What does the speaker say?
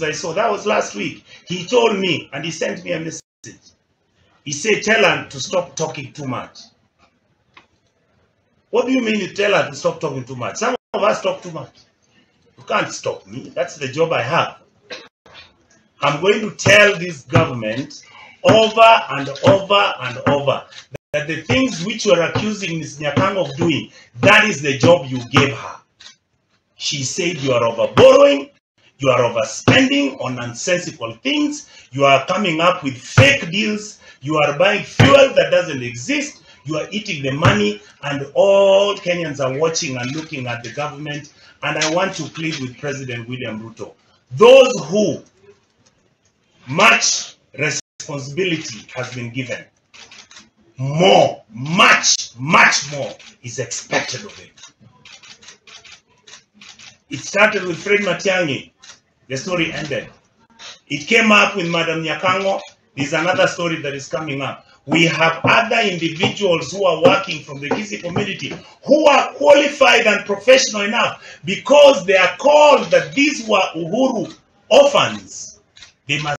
I saw, that was last week. He told me, and he sent me a message. He said, tell her to stop talking too much. What do you mean you tell her to stop talking too much? Some of us talk too much. You can't stop me. That's the job I have. I'm going to tell this government over and over and over that the things which you are accusing Ms. Nyakang'o of doing, that is the job you gave her. She said you are over borrowing, you are overspending on nonsensical things, you are coming up with fake deals, you are buying fuel that doesn't exist, you are eating the money, and all Kenyans are watching and looking at the government. And I want to plead with President William Ruto. Those who much responsibility has been given, more, much more is expected of it. It started with Fred Matiang'i. The story ended. It came up with Madam Nyakang'o. There's another story that is coming up. We have other individuals who are working from the Kisii community who are qualified and professional enough, because they are called that these were Uhuru orphans. They must